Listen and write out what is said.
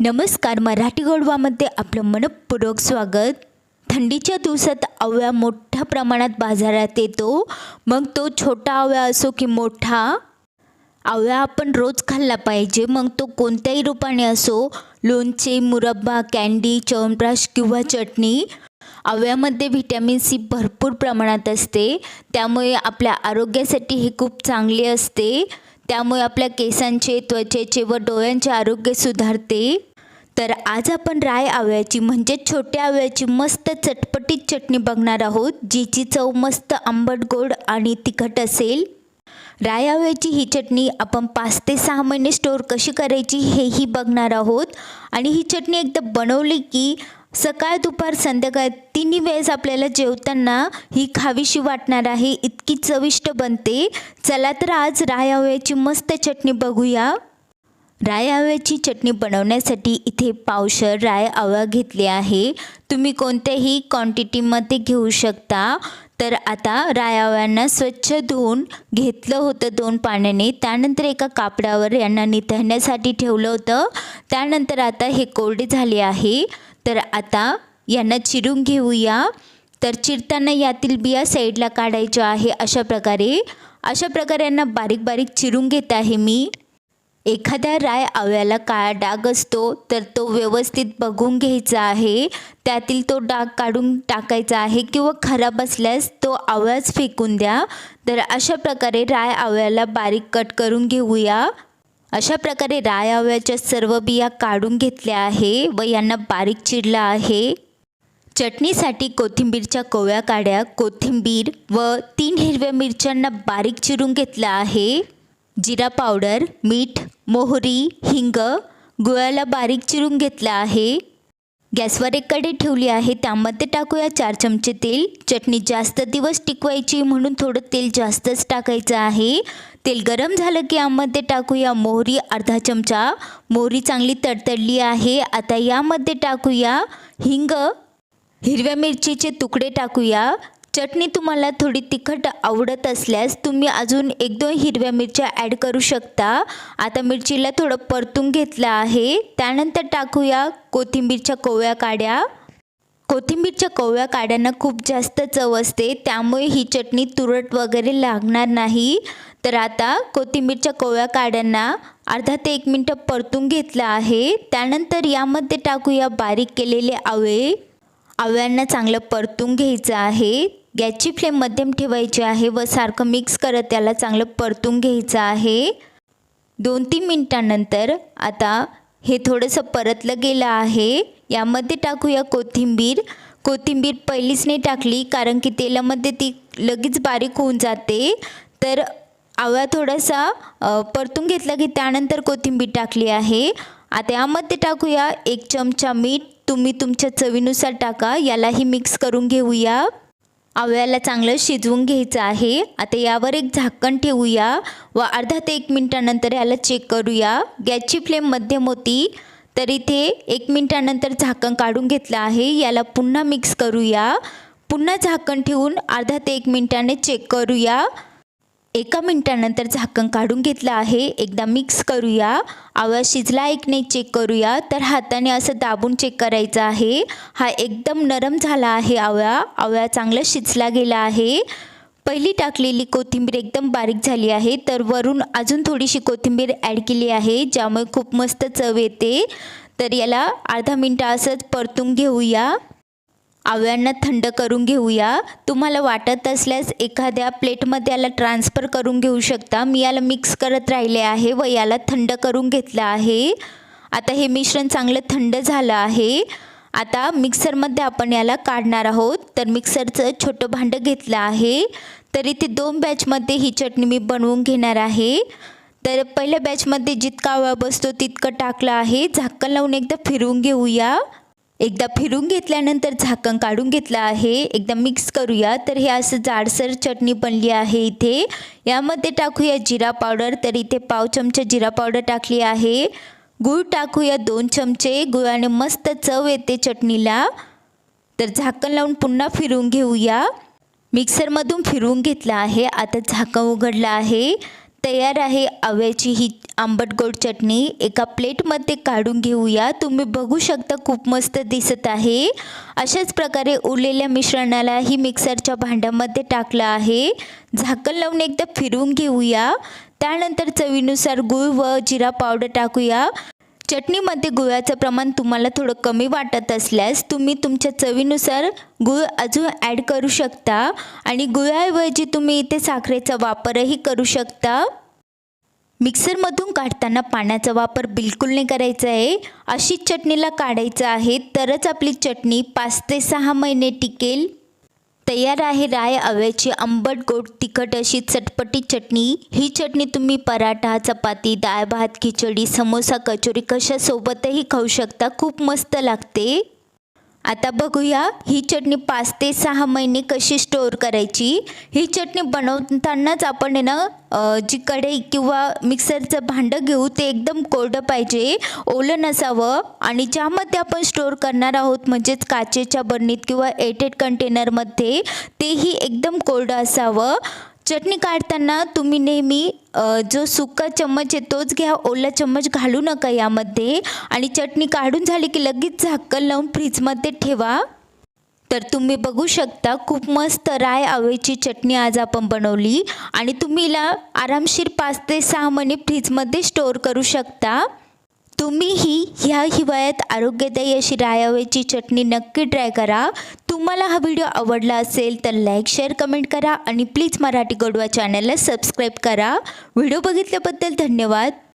नमस्कार. मराठी गोडवामध्ये आपलं मनपूर्वक स्वागत. थंडीच्या दिवसात आवळा मोठ्या प्रमाणात बाजारात येतो. मग तो छोटा आवळा असो की मोठा, आवळा आपण रोज खाल्ला पाहिजे. मग तो कोणत्याही रूपाने असो, लोणचे, मुरब्बा, कँडी, च्यवनप्राश किंवा चटणी. आवळ्यामध्ये व्हिटॅमिन सी भरपूर प्रमाणात असते, त्यामुळे आपल्या आरोग्यासाठी हे खूप चांगले असते. त्यामुळे आपल्या केसांचे, त्वचेचे व डोळ्यांचे आरोग्य सुधारते. तर आज आपण राय आवळ्याची म्हणजेच छोट्या आवळ्याची मस्त चटपटीत चटणी बघणार आहोत, जिची चव मस्त आंबट, गोड आणि तिखट असेल. राय आवळ्याची ही चटणी आपण 5 ते 6 महिने स्टोअर कशी करायची हेही बघणार आहोत. आणि ही चटणी एकदा बनवली की सकाळ, दुपार, संध्याकाळ तिन्ही वेळेस आपल्याला जेवताना ही खावीशी वाटणार आहे, इतकी चविष्ट बनते. चला तर आज राय आवळ्याची मस्त चटणी बघूया. राय आवळ्याची चटणी बनवण्यासाठी इथे पावशर राय आवळा घेतले आहे. तुम्ही कोणत्याही क्वांटिटीमध्ये घेऊ शकता. तर आता राय आवळ्यांना स्वच्छ धुवून घेतलं होतं 2 पाण्याने. त्यानंतर एका कापडावर यांना निथळण्यासाठी ठेवलं होतं. त्यानंतर आता हे कोरडे झाले आहे. तर आता यांना चिरून घेऊया. तर चिरताना यातील बिया साईडला काढायच्या आहे. अशा प्रकारे यांना बारीक बारीक चिरून घेत आहे मी. एखाद्या राय आवळ्याला काळा डाग असतो, तर तो व्यवस्थित बघून घ्यायचा आहे. त्यातील तो डाग काढून टाकायचा आहे किंवा खराब असल्यास तो आवळाच फेकून द्या. तर अशा प्रकारे राय आवळ्याला बारीक कट करून घेऊया. अशा प्रकारे राय आवळ्याच्या सर्व बिया काढून घेतल्या आहे व यांना बारीक चिरलं आहे. चटणीसाठी कोथिंबीरच्या कोवळ्या काड्या, कोथिंबीर व 3 हिरव्या मिरच्यांना बारीक चिरून घेतलं आहे. जिरा पावडर, मीठ, मोहरी, हिंग, गुळाला बारीक चिरून घेतला आहे. गॅसवर एक कढई ठेवली आहे. त्यामध्ये टाकूया 4 चमचे तेल. चटणी जास्त दिवस टिकवायची म्हणून थोडं तेल जास्तच टाकायचं आहे. तेल गरम झालं की यामध्ये टाकूया मोहरी अर्धा चमचा. मोहरी चांगली तडतडली आहे. आता यामध्ये टाकूया हिंग, हिरव्या मिरचीचे तुकडे टाकूया. चटणी तुम्हाला थोडी तिखट आवडत असल्यास तुम्ही अजून 1-2 हिरव्या मिरच्या ॲड करू शकता. आता मिरचीला थोडं परतून घेतलं आहे. त्यानंतर टाकूया कोथिंबीरच्या कोवळ्या काड्या. कोथिंबीरच्या कोवळ्या काड्यांना खूप जास्त चव असते, त्यामुळे ही चटणी तुरट वगैरे लागणार नाही. तर आता कोथिंबीरच्या कोवळ्या काड्यांना अर्धा ते 1 मिनिट परतून घेतलं आहे. त्यानंतर यामध्ये टाकूया बारीक केलेले आवळे. आवळ्यांना चांगलं परतून घ्यायचं आहे. गॅसची फ्लेम मध्यम ठेवायची आहे व सारखं मिक्स करत त्याला चांगलं परतून घ्यायचं आहे. 2-3 मिनिटांनंतर आता हे थोडंसं परतलं गेलं आहे. यामध्ये टाकूया कोथिंबीर. कोथिंबीर पहिलीच नाही टाकली, कारण की तेलामध्ये ती लगेच बारीक होऊन जाते. तर आवळा थोडासा परतून घेतला की त्यानंतर कोथिंबीर टाकली आहे. आता यामध्ये टाकूया 1 चमचा मीठ. तुम्ही तुमच्या चवीनुसार टाका. यालाही मिक्स करून घेऊया. आवळ्याला चांगलं शिजवून घ्यायचं आहे. आता यावर एक झाकण ठेवूया व अर्धा ते 1 मिनिटानंतर याला चेक करूया. गॅसची फ्लेम मध्यम होती. तर इथे 1 मिनिटानंतर झाकण काढून घेतलं आहे. याला पुन्हा मिक्स करूया. पुन्हा झाकण ठेवून अर्धा ते 1 मिनिटाने चेक करूया. 1 मिनिटानंतर झाकण काढून घेतलं आहे. एकदा मिक्स करूया. आवळा शिजला आहे की नाही चेक करूया. तर हाताने असं दाबून चेक करायचं आहे. हा एकदम नरम झाला आहे आवळा चांगला शिजला गेला आहे. पहिली टाकलेली कोथिंबीर एकदम बारीक झाली आहे. तर वरून अजून थोडीशी कोथिंबीर ॲड केली आहे, ज्यामुळे खूप मस्त चव येते. तर याला अर्धा मिनिट असंच परतून घेऊया. आवळ्यांना थंड करून घेऊया. तुम्हाला वाटत असल्यास एखाद्या प्लेटमध्ये याला ट्रान्सफर करून घेऊ शकता. मी याला मिक्स करत राहिले आहे व याला थंड करून घेतलं आहे. आता हे मिश्रण चांगलं थंड झालं आहे. आता मिक्सरमध्ये आपण याला काढणार आहोत. तर मिक्सरचं छोटं भांडं घेतलं आहे. तर इथे 2 बॅचमध्ये ही चटणी मी बनवून घेणार आहे. तर पहिल्या बॅचमध्ये जितका आवळा बसतो तितकं टाकलं आहे. झाकण लावून एकदा फिरवून घेऊया. एकदा फिरून घेतल्यानंतर झाकण काढून घेतलं आहे. एकदा मिक्स करूया. तर हे असं जाडसर चटणी बनली आहे. इथे यामध्ये टाकूया जिरा पावडर. तर इथे पाव चमचा जिरा पावडर टाकली आहे. गूळ टाकूया 2 चमचे. गुळाने मस्त चव येते चटणीला. तर झाकण लावून पुन्हा फिरवून घेऊया. मिक्सरमधून फिरवून घेतलं आहे. आता झाकण उघडलं आहे. तयार आहे आवळ्याची ही आंबट गोड चटणी. एका प्लेटमध्ये काढून घेऊया. तुम्ही बघू शकता खूप मस्त दिसत आहे. अशाच प्रकारे उरलेल्या मिश्रणाला ही मिक्सरच्या भांड्यामध्ये टाकलं आहे. झाकण लावून एकदा फिरवून घेऊया. त्यानंतर चवीनुसार गूळ व जिरा पावडर टाकूया. चटणीमध्ये गुळाचं प्रमाण तुम्हाला थोडं कमी वाटत असल्यास तुम्ही तुमच्या चवीनुसार गूळ अजून ॲड करू शकता आणि गुळाऐवजी तुम्ही इथे साखरेचा वापरही करू शकता. मिक्सरमधून काढताना पाण्याचा वापर बिलकुल नाही करायचा आहे. अशीच चटणीला काढायचं आहे, तरच आपली चटणी 5 ते 6 महिने टिकेल. तयार आहे राय आवळ्याची आंबट गोड तिखट अशी चटपटी चटणी. ही चटणी तुम्ही पराठा, चपाती, डाळ भात, खिचडी, समोसा, कचोरी कशासोबतही खाऊ शकता. खूप मस्त लागते. आता बघूया ही चटणी 5 ते 6 महिने कशी स्टोअर करायची. ही चटणी बनवतानाच आपण जी कढई किंवा मिक्सरचं भांडं घेऊ ते एकदम कोरडं पाहिजे, ओलं नसावं. आणि ज्यामध्ये आपण स्टोअर करणार आहोत म्हणजेच काचेच्या बरणीत किंवा एअरटाईट कंटेनरमध्ये, तेही एकदम कोरडं असावं. चटणी काढताना तुम्ही नेहमी जो सुका चम्मच आहे तोच घ्या, ओला चम्मच घालू नका यामध्ये. आणि चटणी काढून झाली की लगेच झाकण लावून फ्रीजमध्ये ठेवा. तर तुम्ही बघू शकता खूप मस्त राय आवळ्याची चटणी आज आपण बनवली आणि तुम्ही हिला आरामशीर 5 ते 6 महिने फ्रीजमध्ये स्टोअर करू शकता. तुम्हीही ह्या हिवाळ्यात आरोग्यदायी अशी राय आवळ्याची चटणी नक्की ट्राय करा. तुम्हाला हा व्हिडिओ आवडला असेल तर लाईक, शेअर, कमेंट करा आणि प्लीज मराठी गोडवा चॅनलला सबस्क्राईब करा. व्हिडिओ बघितल्याबद्दल धन्यवाद.